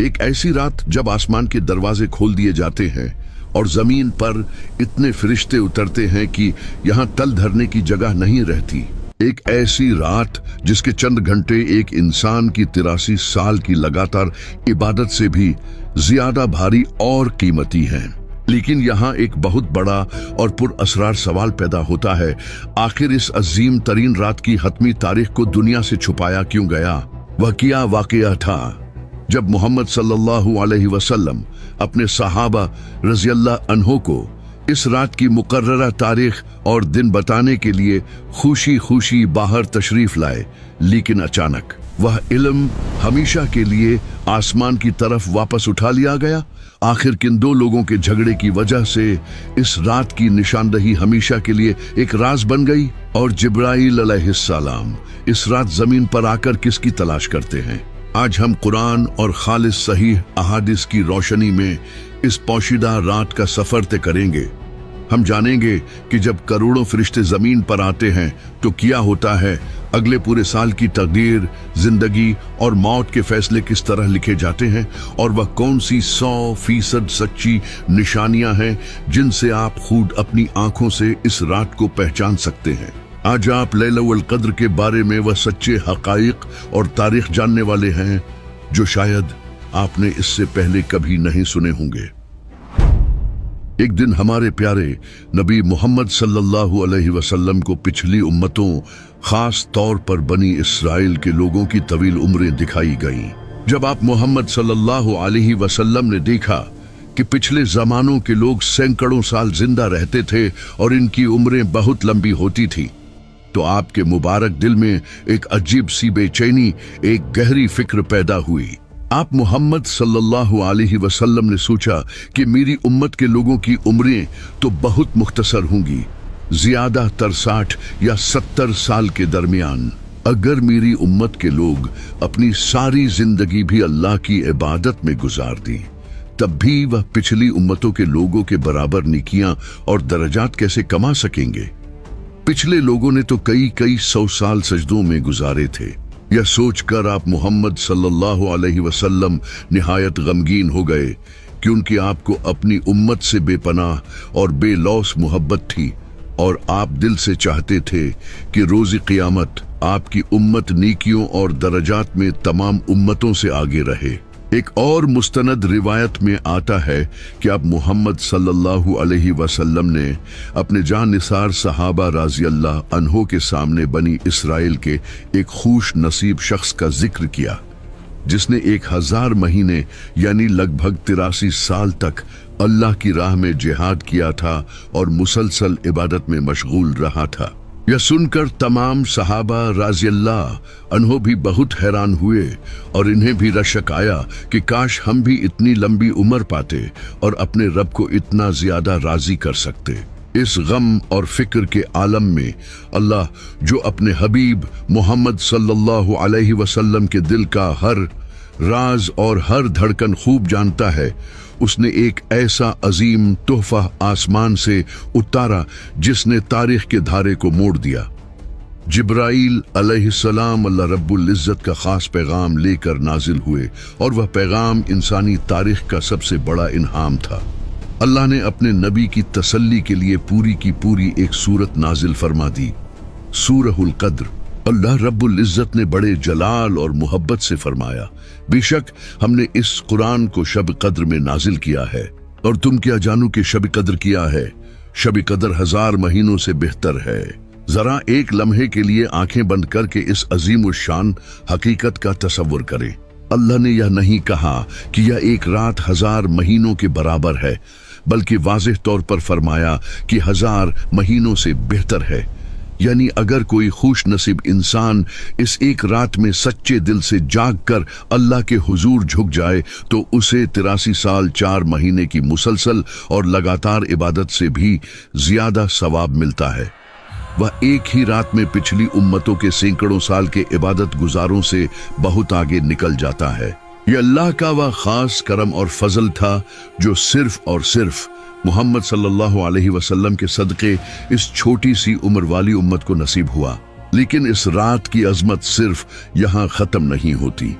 ایک ایسی رات جب آسمان کے دروازے کھول دیے جاتے ہیں اور زمین پر اتنے فرشتے اترتے ہیں کہ یہاں تل دھرنے کی جگہ نہیں رہتی۔ ایک ایسی رات جس کے چند گھنٹے ایک انسان کی 83 سال کی لگاتار عبادت سے بھی زیادہ بھاری اور قیمتی ہیں۔ لیکن یہاں ایک بہت بڑا اور پر اسرار سوال پیدا ہوتا ہے، آخر اس عظیم ترین رات کی حتمی تاریخ کو دنیا سے چھپایا کیوں گیا؟ وہ کیا واقعہ تھا جب محمد صلی اللہ علیہ وسلم اپنے صحابہ رضی اللہ عنہ کو اس رات کی مقررہ تاریخ اور دن بتانے کے لیے خوشی خوشی باہر تشریف لائے، لیکن اچانک وہ علم ہمیشہ کے لیے آسمان کی طرف واپس اٹھا لیا گیا؟ آخر کن دو لوگوں کے جھگڑے کی وجہ سے اس رات کی نشاندہی ہمیشہ کے لیے ایک راز بن گئی؟ اور جبرائیل علیہ السلام اس رات زمین پر آ کر کس کی تلاش کرتے ہیں؟ آج ہم قرآن اور خالص صحیح احادیث کی روشنی میں اس پوشیدہ رات کا سفر طے کریں گے۔ ہم جانیں گے کہ جب کروڑوں فرشتے زمین پر آتے ہیں تو کیا ہوتا ہے، اگلے پورے سال کی تقدیر، زندگی اور موت کے فیصلے کس طرح لکھے جاتے ہیں، اور وہ کون سی 100% سچی نشانیاں ہیں جن سے آپ خود اپنی آنکھوں سے اس رات کو پہچان سکتے ہیں۔ آج آپ لیلۃ القدر کے بارے میں وہ سچے حقائق اور تاریخ جاننے والے ہیں جو شاید آپ نے اس سے پہلے کبھی نہیں سنے ہوں گے۔ ایک دن ہمارے پیارے نبی محمد صلی اللہ علیہ وسلم کو پچھلی امتوں، خاص طور پر بنی اسرائیل کے لوگوں کی طویل عمریں دکھائی گئیں۔ جب آپ محمد صلی اللہ علیہ وسلم نے دیکھا کہ پچھلے زمانوں کے لوگ سینکڑوں سال زندہ رہتے تھے اور ان کی عمریں بہت لمبی ہوتی تھی، تو آپ کے مبارک دل میں ایک عجیب سی بے چینی، ایک گہری فکر پیدا ہوئی۔ آپ محمد صلی اللہ علیہ وسلم نے سوچا کہ میری امت کے لوگوں کی عمریں تو بہت مختصر ہوں گی، زیادہ تر 60 یا 70 سال کے درمیان۔ اگر میری امت کے لوگ اپنی ساری زندگی بھی اللہ کی عبادت میں گزار دیں، تب بھی وہ پچھلی امتوں کے لوگوں کے برابر نیکیاں اور درجات کیسے کما سکیں گے؟ پچھلے لوگوں نے تو کئی 100 سال سجدوں میں گزارے تھے۔ یہ سوچ کر آپ محمد صلی اللہ علیہ وسلم نہایت غمگین ہو گئے، کیونکہ آپ کو اپنی امت سے بے پناہ اور بے لوث محبت تھی، اور آپ دل سے چاہتے تھے کہ روز قیامت آپ کی امت نیکیوں اور درجات میں تمام امتوں سے آگے رہے۔ ایک اور مستند روایت میں آتا ہے کہ اب محمد صلی اللہ علیہ وسلم نے اپنے جان نثار صحابہ رضی اللہ عنہ کے سامنے بنی اسرائیل کے ایک خوش نصیب شخص کا ذکر کیا، جس نے 1000 مہینے یعنی لگ بھگ 83 سال تک اللہ کی راہ میں جہاد کیا تھا اور مسلسل عبادت میں مشغول رہا تھا۔ یہ سن کر تمام صحابہ رضی اللہ عنہ بھی بہت حیران ہوئے، اور انہیں بھی رشک آیا کہ کاش ہم بھی اتنی لمبی عمر پاتے اور اپنے رب کو اتنا زیادہ راضی کر سکتے۔ اس غم اور فکر کے عالم میں اللہ جو اپنے حبیب محمد صلی اللہ علیہ وسلم کے دل کا ہر راز اور ہر دھڑکن خوب جانتا ہے، اس نے ایک ایسا عظیم تحفہ آسمان سے اتارا جس نے تاریخ کے دھارے کو موڑ دیا۔ جبرائیل علیہ السلام اللہ رب العزت کا خاص پیغام لے کر نازل ہوئے، اور وہ پیغام انسانی تاریخ کا سب سے بڑا انعام تھا۔ اللہ نے اپنے نبی کی تسلی کے لیے پوری کی پوری ایک سورت نازل فرما دی، سورہ القدر۔ اللہ رب العزت نے بڑے جلال اور محبت سے فرمایا، بے شک ہم نے اس قرآن کو شب قدر میں نازل کیا ہے، اور تم کیا جانو کہ شب قدر کیا ہے؟ شب قدر 1000 مہینوں سے بہتر ہے۔ ذرا ایک لمحے کے لیے آنکھیں بند کر کے اس عظیم الشان حقیقت کا تصور کریں۔ اللہ نے یہ نہیں کہا کہ یہ ایک رات 1000 مہینوں کے برابر ہے، بلکہ واضح طور پر فرمایا کہ 1000 مہینوں سے بہتر ہے۔ یعنی اگر کوئی خوش نصیب انسان اس ایک رات میں سچے دل سے جاگ کر اللہ کے حضور جھک جائے تو اسے 83 سال 4 مہینے کی مسلسل اور لگاتار عبادت سے بھی زیادہ ثواب ملتا ہے۔ وہ ایک ہی رات میں پچھلی امتوں کے سینکڑوں سال کے عبادت گزاروں سے بہت آگے نکل جاتا ہے۔ یہ اللہ کا وہ خاص کرم اور فضل تھا جو صرف اور صرف محمد صلی اللہ علیہ وسلم کے صدقے اس چھوٹی سی عمر والی امت کو نصیب ہوا۔ لیکن اس رات کی عظمت صرف یہاں ختم نہیں ہوتی۔